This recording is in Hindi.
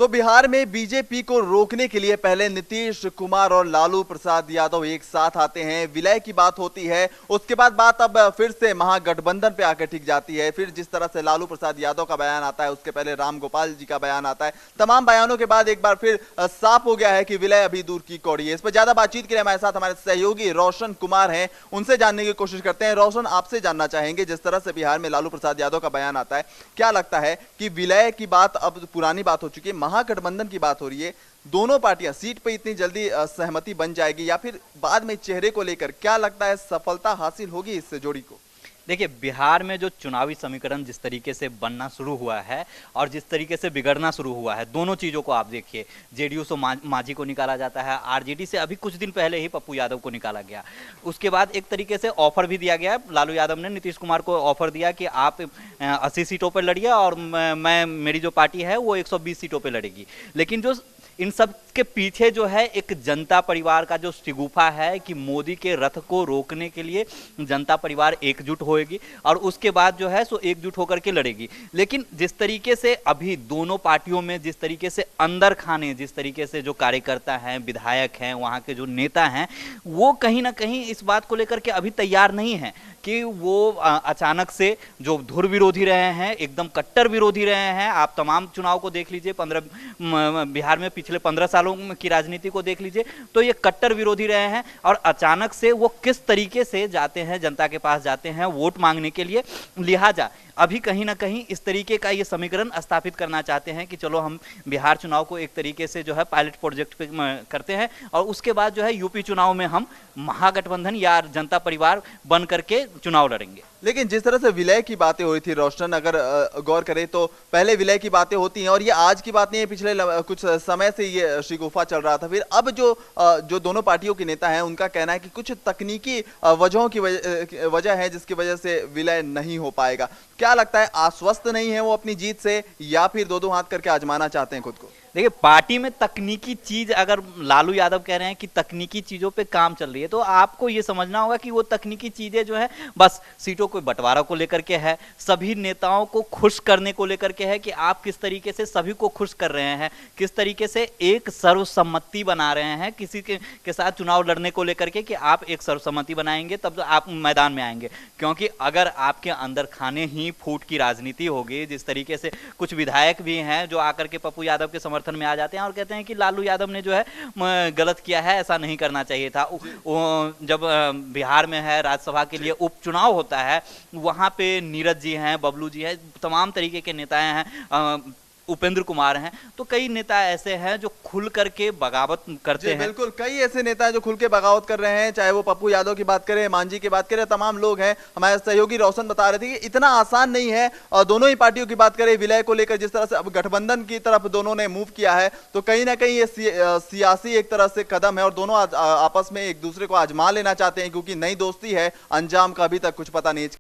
तो बिहार में बीजेपी को रोकने के लिए पहले नीतीश कुमार और लालू प्रसाद यादव एक साथ आते हैं, विलय की बात होती है। उसके बाद बात अब फिर से महागठबंधन पे आकर टिक जाती है। फिर जिस तरह से लालू प्रसाद यादव का बयान आता है, उसके पहले राम गोपाल जी का बयान आता है। तमाम बयानों के बाद एक बार फिर साफ हो गया है कि विलय अभी दूर की कौड़ी है। इस पर ज्यादा बातचीत के लिए हमारे साथ हमारे सहयोगी रोशन कुमार हैं, उनसे जानने की कोशिश करते हैं। रोशन, आपसे जानना चाहेंगे, जिस तरह से बिहार में लालू प्रसाद यादव का बयान आता है, क्या लगता है कि विलय की बात अब पुरानी बात हो चुकी है, महागठबंधन की बात हो रही है, दोनों पार्टियां सीट पे इतनी जल्दी सहमति बन जाएगी या फिर बाद में चेहरे को लेकर क्या लगता है सफलता हासिल होगी इस जोड़ी को? देखिए, बिहार में जो चुनावी समीकरण जिस तरीके से बनना शुरू हुआ है और जिस तरीके से बिगड़ना शुरू हुआ है, दोनों चीज़ों को आप देखिए। जेडीयू से मांझी को निकाला जाता है, आरजेडी से अभी कुछ दिन पहले ही पप्पू यादव को निकाला गया। उसके बाद एक तरीके से ऑफर भी दिया गया, लालू यादव ने नीतीश कुमार को ऑफर दिया कि आप 80 सीटों पर लड़िए और मेरी जो पार्टी है वो 120 सीटों पर लड़ेगी। लेकिन जो इन सब के पीछे जो है एक जनता परिवार का जो शिगुफा है कि मोदी के रथ को रोकने के लिए जनता परिवार एकजुट होएगी और उसके बाद जो है सो एकजुट होकर के लड़ेगी। लेकिन जिस तरीके से अभी दोनों पार्टियों में जिस तरीके से अंदर खाने, जिस तरीके से जो कार्यकर्ता हैं, विधायक हैं, वहाँ के जो नेता हैं, वो कहीं ना कहीं इस बात को लेकर के अभी तैयार नहीं है कि वो अचानक से जो धुर विरोधी रहे हैं, एकदम कट्टर विरोधी रहे हैं। आप तमाम चुनाव को देख लीजिए, बिहार में पिछले 15 सालों की राजनीति को देख लीजिए, तो ये कट्टर विरोधी रहे हैं और अचानक से वो किस तरीके से जाते हैं, जनता के पास जाते हैं वोट मांगने के लिए। लिहाजा अभी कहीं ना कहीं इस तरीके का ये समीकरण स्थापित करना चाहते हैं कि चलो हम बिहार चुनाव को एक तरीके से जो है पायलट प्रोजेक्ट पे करते हैं और उसके बाद जो है यूपी चुनाव में हम महागठबंधन या जनता परिवार बन करके चुनाव लड़ेंगे। लेकिन जिस तरह से विलय की बातें हो रही थी रोशन, अगर गौर करें तो पहले विलय की बातें होती हैं और ये आज की बात नहीं है, पिछले कुछ समय से ये शिगुफा चल रहा था। फिर अब जो दोनों पार्टियों के नेता हैं उनका कहना है कि कुछ तकनीकी वजहों की वजह है जिसकी वजह से विलय नहीं हो पाएगा। क्या लगता है, आश्वस्त नहीं है वो अपनी जीत से या फिर दो हाथ करके आजमाना चाहते हैं खुद को? देखिए, पार्टी में तकनीकी चीज अगर लालू यादव कह रहे हैं कि तकनीकी चीजों पे काम चल रही है, तो आपको ये समझना होगा कि वो तकनीकी चीजें जो है बस सीटों को बंटवारा को लेकर के है, सभी नेताओं को खुश करने को लेकर के है कि आप किस तरीके से सभी को खुश कर रहे हैं, किस तरीके से एक सर्वसम्मति बना रहे हैं किसी के साथ चुनाव लड़ने को लेकर के कि आप एक सर्वसम्मति बनाएंगे तब तो आप मैदान में आएंगे। क्योंकि अगर आपके अंदर खाने ही फूट की राजनीति होगी, जिस तरीके से कुछ विधायक भी हैं जो आकर के पप्पू यादव के समर्थन में आ जाते हैं और कहते हैं कि लालू यादव ने जो है गलत किया है, ऐसा नहीं करना चाहिए था। जब बिहार में है राज्यसभा के लिए उपचुनाव होता है, वहां पे नीरज जी हैं, बबलू जी हैं, तमाम तरीके के नेता हैं, उपेंद्र कुमार हैं, तो कई नेता ऐसे हैं जो खुल करके बगावत करते हैं। बिल्कुल, कई ऐसे नेता हैं जो खुल के बगावत कर रहे हैं, चाहे वो पप्पू यादव की बात करें, मांझी की बात करें, तमाम लोग हैं। हमारे सहयोगी रोशन बता रहे थे कि इतना आसान नहीं है। और दोनों ही पार्टियों की बात करें, विलय को लेकर जिस तरह से अब गठबंधन की तरफ दोनों ने मूव किया है, तो कहीं ना कहीं ये सियासी एक तरह से कदम है और दोनों आपस में एक दूसरे को आजमा लेना चाहते हैं, क्योंकि नई दोस्ती है, अंजाम का अभी तक कुछ पता नहीं।